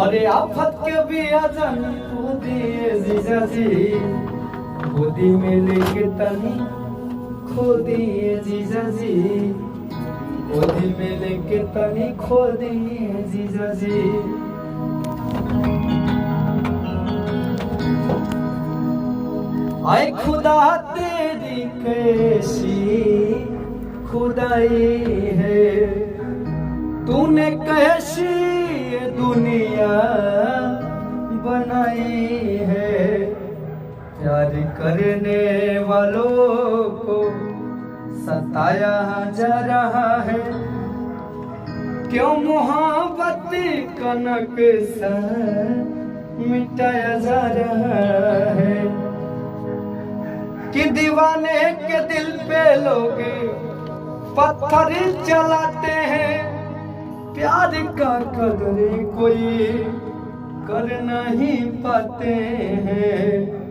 अरे आफत के भी आजन खुदी जीजा जी, गोदी में लेके तनी खोदी जीजा जी, गोदी में लेके तनी खोदी जीजा जी। आए खुदा तेरी कैसी खुदाई है, तूने कैसी ये दुनिया बनाई है। प्यार करने वालों को सताया जा रहा है, क्यों मोहब्बत का नक्शा मिटाया जा रहा है। कि दीवाने के दिल पे लोग पत्थर चलाते हैं, प्यार का कदर कोई कर नहीं पाते हैं।